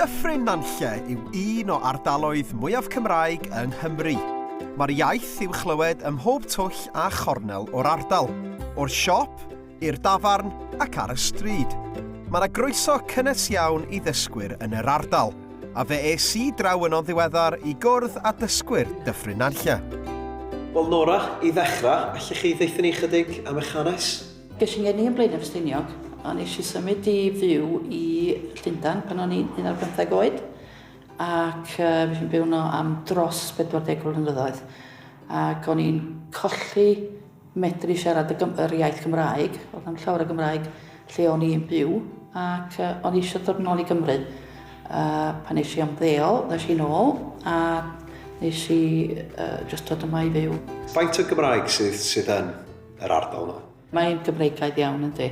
Dyffryn Nantlle yw un o ardaloedd mwyaf Cymraeg yng Nghymru. Mae'r iaith i'w chlywed ym mhob twll a chornel o'r ardal, o'r siop, i'r dafarn ac ar y stryd. Mae yna groeso cynnes iawn i ddysgwyr yn yr ardal, a fe es i draw yn o'n ddiweddar i gwrdd â dysgwyr Dyffryn Nantlle. Wel Nora, i ddechrau, allech chi ddeithio ni chydig am eich hanes? Ges i ngeni yn Blaenau Ffestiniog, a nes i symud i fyw i Llundain pan o'n i'n 15 oed, ac fe fi'n byw yno am dros 40 blynyddoedd. Ac o'n i'n colli medru siarad yr iaith Gymraeg, oedd yn llawer o Gymraeg lle o'n i'n byw, ac o'n i eisiau dod nôl i Gymru. Pan nes i am ddeol, nes i nôl, a nes i just dod yma i fyw. Faint o Gymraeg sydd yn yr ardal yma? Mae'n Gymreigaidd iawn yndi.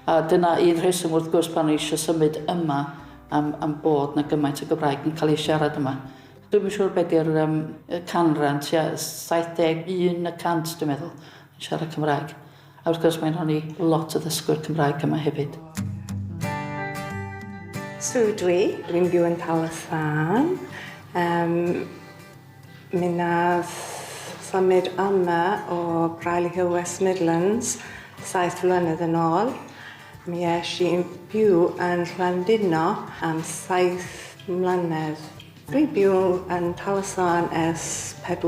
A dyna un rheswm wrth gwrs pan o'n i eisiau symud yma am bod na gymaint o Gymraeg yn cael ei siarad yma. Dwi'n siŵr beth yw'r canran, 71% dwi'n meddwl, yn siarad Cymraeg. A wrth gwrs mae'n honni lot o ddysgwyr Cymraeg yma hefyd. So dwi'n byw yn Talathan. Mi nath symud yma o Braley Hill West Midlands 7 flynedd yn ôl. Mi eisiau byw yn Llandudno am 7 mlynedd. Dwi'n byw yn Talathan ers 4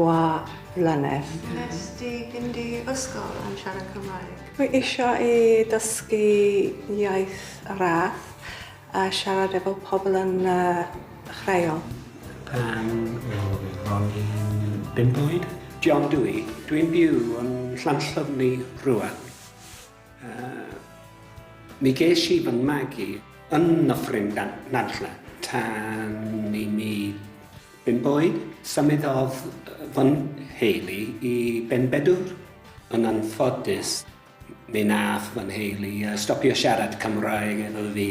flynedd. Nes di fynd i ysgol yn siarad Cymraeg? Dwi eisiau i dysgu iaith arall a siarad efo pobl yn chreol. Pan o'n i'n 5 oed. John dwi. Dwi'n byw yn Llanllwfni rwan. Mi ges i fy magu yn Dyffryn Nantlle tan i mi 5 oed. Symudodd fy nheulu i Benbedwr. Yn anffodus, mi nath fy nheulu stopio siarad Cymraeg efo fi,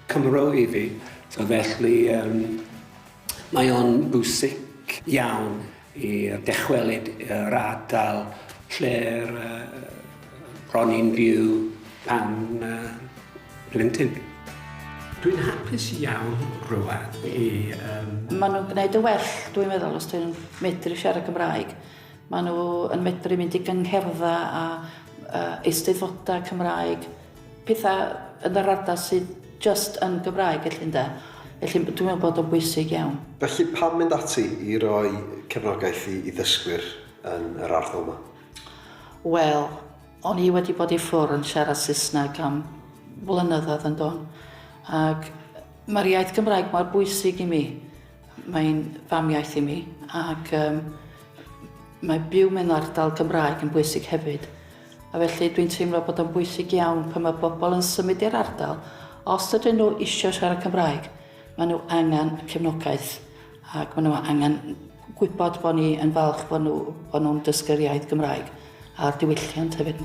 Cymro i fi. So felly, mae o'n bwysig iawn i'r dychwelyd yr ardal lle'r ro'n i'n byw pan blentyn. Dwi'n hapus iawn rwan i... Maen nhw'n gwneud y well, dwi'n meddwl, os dwi'n medru siarad Cymraeg. Maen nhw yn medru mynd i gyngherddau a eisteddfodau Cymraeg, pethau yn yr ardal sydd just yn Gymraeg, felly dwi'n meddwl bod o'n bwysig iawn. Felly pam mynd ati i roi cefnogaeth i ddysgwyr yn yr ardal yma? Wel, o'n i wedi bod i ffwrdd yn siarad Saesneg am flynyddoedd yn don. Ac mae'r iaith Gymraeg mor bwysig i mi. Mae'n famiaeth i mi. Ac mae byw mewn ardal Gymraeg yn bwysig hefyd. A felly dwi'n teimlo bod o'n bwysig iawn pan mae bobl yn symud i'r ardal. Os ydyn nhw eisiau siarad Cymraeg, maen nhw angen cefnogaeth. Ac maen nhw angen gwybod bod ni yn falch bod nhw'n dysgu'r iaith Gymraeg a'r diwylliant hefyd.